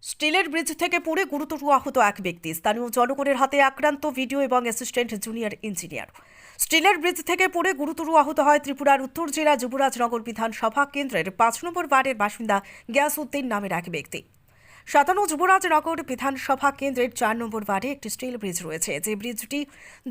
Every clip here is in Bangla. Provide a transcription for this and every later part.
স্টিলের ব্রিজ থেকে পড়ে গুরুতর আহত এক ব্যক্তি। স্থানীয় জনগণের হাতে আক্রান্ত ভিডিও এবং অ্যাসিস্ট্যান্ট জুনিয়র ইঞ্জিনিয়ার। স্টিলের ব্রিজ থেকে পড়ে গুরুতর আহত হয় ত্রিপুরার উত্তর জেলা যুবরাজনগর বিধানসভা কেন্দ্রের ৫ নম্বর ওয়ার্ডের বাসিন্দা গিয়াসউদ্দিন নামের এক ব্যক্তি। সাতান্ন যুবরাজনগর বিধানসভা কেন্দ্রের ৪ নম্বর ওয়ার্ডে একটি স্টিল ব্রিজ রয়েছে, যে ব্রিজটি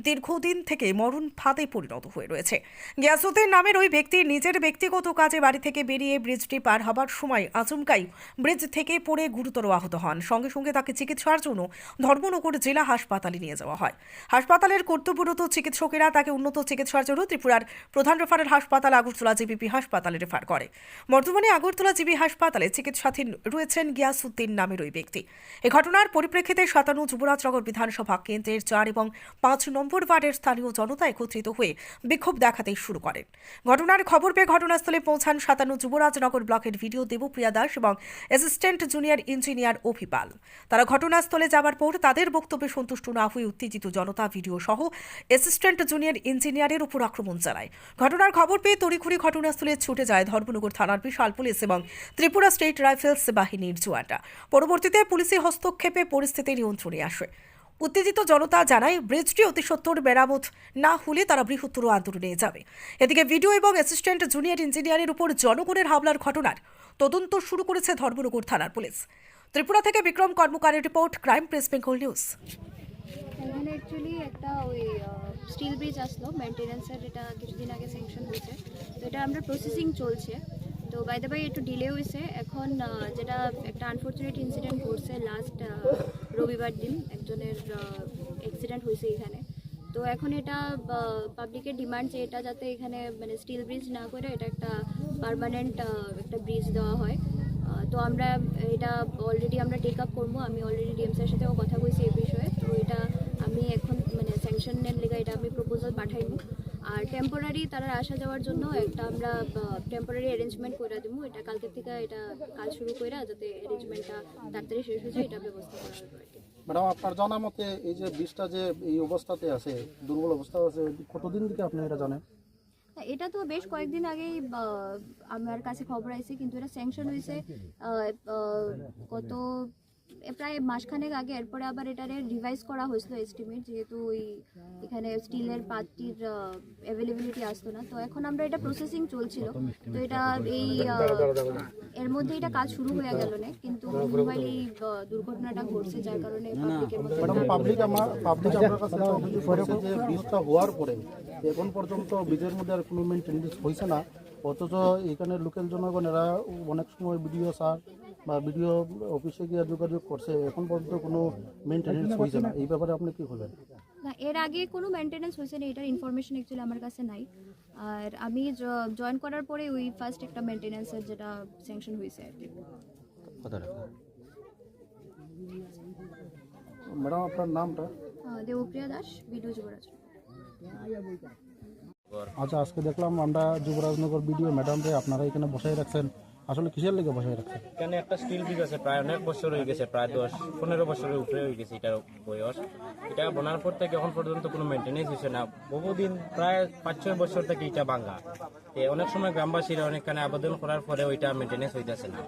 দীর্ঘদিন থেকে মরণ ফাঁদে পরিণত হয়ে রয়েছে। গিয়াসউদ্দিন নামের ওই ব্যক্তি নিজের ব্যক্তিগত কাজে বাড়ি থেকে বেরিয়ে ব্রিজটি পার হবার সময় আচমকাই ব্রিজ থেকে পড়ে গুরুতর আহত হন। সঙ্গে সঙ্গে তাকে চিকিৎসার জন্য ধর্মনগর জেলা হাসপাতালে নিয়ে যাওয়া হয়। হাসপাতালের কর্তব্যরত চিকিৎসকেরা তাকে উন্নত চিকিৎসার জন্য ত্রিপুরার প্রধান রেফারেল হাসপাতাল আগরতলা জিবিপি হাসপাতালে রেফার করে। বর্তমানে আগরতলা জিবি হাসপাতালে চিকিৎসাধীন রয়েছেন গিয়াসউদ্দিন নামের ওই ব্যক্তি। এই ঘটনার পরিপ্রেক্ষিতে ৫৭ যুবরাজনগর বিধানসভা কেন্দ্রের ৪ এবং ৫ নম্বর ওয়ার্ডের স্থানীয় জনতা একত্রিত হয়ে বিক্ষোভ দেখাতে শুরু করেন। ঘটনার খবর পেয়ে ঘটনাস্থলে পৌঁছান ৫৭ যুবরাজনগর ব্লকের ভিডিও দেবপ্রিয়া দাস এবং অ্যাসিস্ট্যান্ট জুনিয়র ইঞ্জিনিয়ার অভিপাল। তারা ঘটনাস্থলে যাবার পর তাদের বক্তব্যে সন্তুষ্ট না হয়ে উত্তেজিত জনতা ভিডিও সহ অ্যাসিস্ট্যান্ট জুনিয়র ইঞ্জিনিয়ারের উপর আক্রমণ চালায়। ঘটনার খবর পেয়ে তড়িঘড়ি ঘটনাস্থলে ছুটে যায় ধর্মনগর থানার বিশাল পুলিশ এবং ত্রিপুরা স্টেট রাইফেলস বাহিনীর জওয়ানরা। পরবর্তীতে পুলিশি হস্তক্ষেপে পরিস্থিতি নিয়ন্ত্রণে আসে। উত্তেজিত জনতা জানায়, ব্রিজটি অতি সত্বর মেরামত না হলে তারা বৃহত্তর আন্দোলনে যাবে। এদিকে ভিডিও এবং অ্যাসিস্ট্যান্ট জুনিয়র ইঞ্জিনিয়ারের উপর জনগণের হামলার ঘটনার তদন্ত শুরু করেছে ধর্মনগর থানার পুলিশ। ত্রিপুরা থেকে বিক্রম কর্মকারের report, crime press Bengal news. এখানে অ্যাকচুয়ালি একটা ওই স্টিল ব্রিজ আসলো মেনটেন্যান্সের, এটা কিছুদিন আগে স্যাংশন হয়েছে, তো এটা আমরা প্রসেসিং চলছে। তো বাই দ্য বাই একটু ডিলে হয়েছে এখন, যেটা একটা আনফর্চুনেট ইনসিডেন্ট ঘটছে লাস্ট রবিবার দিন, একজনের অ্যাক্সিডেন্ট হয়েছে এখানে। তো এখন এটা পাবলিকের ডিমান্ড যে এটা যাতে এখানে মানে স্টিল ব্রিজ না করে এটা একটা পার্মানেন্ট একটা ব্রিজ দেওয়া হয়। তো আমরা এটা অলরেডি আমরা টেক আপ করবো। আমি অলরেডি ডিএমসির সাথেও কথা বলছি এই বিষয়ে। তো এটা আমি এখন মানে স্যাংশনের লেগে এটা আমি প্রপোজাল পাঠাইবো। আর টেম্পোরারি তারা আসা যাওয়ার জন্য একটা আমরা টেম্পোরারি অ্যারেঞ্জমেন্ট করে দেবো। এটা কালকে থেকে এটা কাজ শুরু করে যাতে অ্যারেঞ্জমেন্টটা তাড়াতাড়ি শেষ হয়ে যায় এটা ব্যবস্থা করা হবে আর কি। ম্যাডাম, আপনার জানা মতে এই যে ব্রিজটা যে এই অবস্থাতে আছে, দুর্বল অবস্থা আছে, কতদিন থেকে আপনি এটা জানেন? এটা তো বেশ কয়েকদিন আগেই আমার কাছে খবর আইছে, কিন্তু এটা স্যাংশন হয়েছে কত প্রায় মাসখানেক আগে। এরপরে আবার এটারে রিভাইজ করা হয়েছিল এস্টিমেট, যেহেতু ওই এখানে স্টিলের পার্টির অ্যাভেলেবিলিটি আসতো না। তো এখন আমরা এটা প্রসেসিং চলছিল, তো এটা এই এর মধ্যে এটা কাজ শুরু হয়ে গেল না, কিন্তু মোবাইল এই দুর্ঘটনাটা ঘটছে যার কারণে পাবলিক আপনার কাছে অভিযোগ করেছে যে ব্রিজটা হওয়ার পরে এখন পর্যন্ত ব্রিজের মধ্যে আর কোনো মেনটেন্যান্স হয়েছে না, অথচ এখানে লোকাল জনগণ এরা অনেক সময় বিডিও স্যার বা বিডিও অফিসে গিয়ে যোগাযোগ করছে, এখন পর্যন্ত কোনো মেনটেন্যান্স হয়েছে না। এই ব্যাপারে আপনি কি বলেন? না, এর আগে কোনো মেনটেন্যান্স হয়েছে না, এটার ইনফরমেশন অ্যাকচুয়ালি আমার কাছে নাই। আর আমি জয়েন করার পরে ওই ফার্স্ট একটা মেনটেন্যান্সের যেটা স্যাংশন হয়েছে আর কি। ম্যাডাম, আপনার নামটা? দেবপ্রিয়া দাস, ভিডিও যুবরাজ। আচ্ছা, আজকে দেখলাম আমরা যুবরাজনগর বিডিও ম্যাডামকে আপনারা এখানে বসাই রাখছেন, আসলে কিসের লেগে বসাই রাখছেন? এখানে একটা স্টিল ব্রিজ আছে, প্রায় অনেক বছর হয়ে গেছে, প্রায় 10-15 বছরের উপরে হয়ে গেছে এটার বয়স। এটা বোনার পর থেকে এখন পর্যন্ত কোনো মেনটেন্যান্স হয়েছে না। বহুদিন প্রায় 5-6 বছর থেকে এটা ভাঙা। অনেক সময় গ্রামবাসীরা অনেকখানে আবেদন করার পরে ওইটা মেনটেন্যান্স হইতেছে না।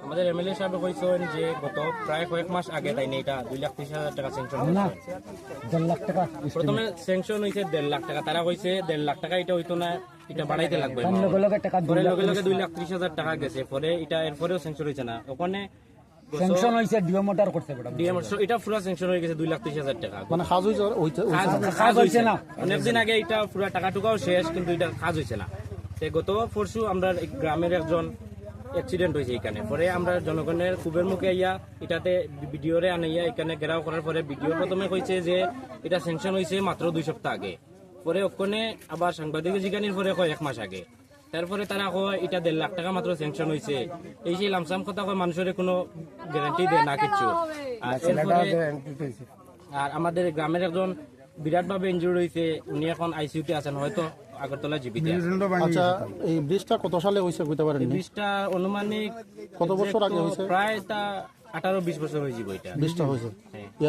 আমাদের এমএলএ সাহেব কইছেন যে গত প্রায় কয়েক মাস আগে তাই না এটা 2,30,000 টাকা স্যাংশন হয়েছে। 1.5 লাখ টাকা প্রথমে স্যাংশন হয়েছে 1.5 লাখ টাকা, তারা কইছে 1.5 লাখ টাকা এটা হইতো না, এটা বাড়াইতে লাগবে। লগে লগে 2,30,000 টাকা গেছে, পরে এটা এরপরেও স্যাংশন হয়েছে না। ওখানে স্যাংশন হইছে ডিএমওটার করতে বড় এটা পুরো স্যাংশন হয়ে গেছে 2,30,000 টাকা। মানে কাজ হইছে না। অনেকদিন আগে এটা পুরো টাকা টুকাও শেষ, কিন্তু এটা কাজ হয়েছে না। গত পরশু আমরা গ্রামের একজন অ্যাক্সিডেন্ট হয়েছে এখানে, পরে আমরা জনগণের খুবের মুখে ইয়া এটাতে ভিডিওরে আনাইয়া এখানে ঘেরাও করার পরে ভিডিও প্রথমে কইছে যে এটা স্যাংশন হয়েছে মাত্র 2 সপ্তাহ আগে, পরে ওখানে আবার সাংবাদিক জিজ্ঞানির পরে কয় 1 মাস আগে। তারপরে তারা কয় এটা 1.5 লাখ টাকা মাত্র স্যাংশন হয়েছে। এই সেই লামসাম কথা কয়, মানুষের কোনো গ্যারান্টি দেয় না কিছু। আর আমাদের গ্রামের একজন বিরাটভাবে ইনজুরি হয়েছে, উনি এখন আইসিইউতে আছেন, হয়তো আগরতলা জিবিতে। আচ্ছা, এই ব্রিজটা কত সালে হয়েছে কইতে পারেন? ব্রিজটা অনুমানিক কত বছর আগে হয়েছে? প্রায় তা 18-20 বছর হয়ে যাবে এটা ব্রিজটা হয়েছে।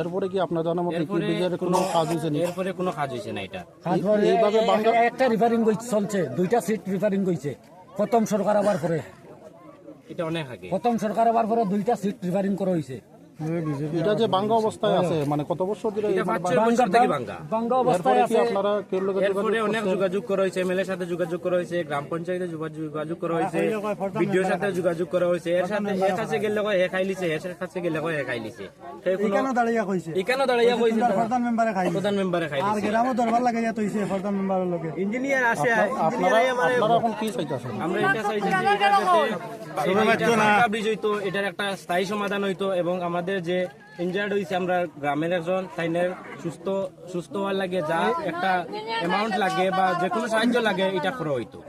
এরপরে কি আপনার জানা মতে কি ব্রিজের কোনো কাজ হয়েছে না? এরপরে কোনো কাজ হয়েছে না। এটা এইভাবে একটা রিপেয়ারিং চলছে, 2টা সিট রিপেয়ারিং কইছে প্রথম সরকার আবার পরে। এটা অনেক আগে প্রথম সরকার আবার পরে 2টা সিট রিপেয়ারিং করা হয়েছে। এটা যে ভাঙ্গা অবস্থায় আছে মানে কত বছর ধরে এটা এই মানে 5-6 বছর থেকে ভাঙ্গা। ভাঙ্গা অবস্থায় এরপরে কি আছে। আপনারা কেউ লোকের এরপরে অনেক যোগাযোগ করা হয়েছে, এমএলএর সাথে যোগাযোগ করা হয়েছে, গ্রাম পঞ্চায়েতে যোগাযোগ করা হয়েছে, বিডিওর সাথে যোগাযোগ করা হয়েছে। এর সাথে এর কাছে গেলে কয় হে খাইলিছে, এর কাছে গেলে কয় হে খাইলিছে। এখানে দাঁড়িয়ে কইছে এখানে দাঁড়াইয়া কইছে প্রধান মেম্বারে খাই প্রধান মেম্বারে আর খাইলিছে। গ্রামও দরবার লাগাইয়া তৈছে প্রধান মেম্বারের লগে ইঞ্জিনিয়ার আসে, আপনারা এখন কি চাইতেছেন? আমরা এটা চাইছি যে এটা যাতে একটা ব্রিজ হইতো, এটার একটা স্থায়ী সমাধান হইতো এবং আমাদের যে ইনজার্ড হয়েছে আমরা গ্রামের একজন তাইনের সুস্থ হওয়ার লাগে যা একটা অ্যামাউন্ট লাগে বা যে কোনো সাহায্য লাগে এটা করা হইতো।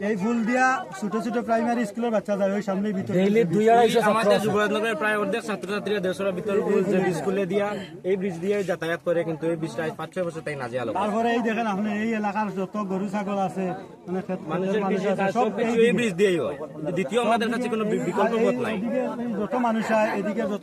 এই ফুল দিয়া ছোট ছোট প্রাইমারি স্কুলের বাচ্চা যায় ওই সামনে ভিতরে ডেইলি 2-250 ছাত্র আমাদের আছে। যুবরাজনগরের প্রায় অর্ধেক ছাত্রছাত্রীরা 150 ভিতর যে স্কুলে দিয়া এই ব্রিজ দিয়ে যাতায়াত করে, কিন্তু এই ব্রিজটা 5-6 বছর তাই নাজেহাল অবস্থা। তারপরে এই দেখেন আপনি এই এলাকার যত গরু ছাগল আছে মানে মানুষের মানুষ কৃষি আছে কাজ সব সবকিছু এই ব্রিজ দিয়েই হয়। দ্বিতীয় আমাদের কাছে কোনো বিকল্প পথ নাই। এদিকে যত মানুষ হয় এদিকে যত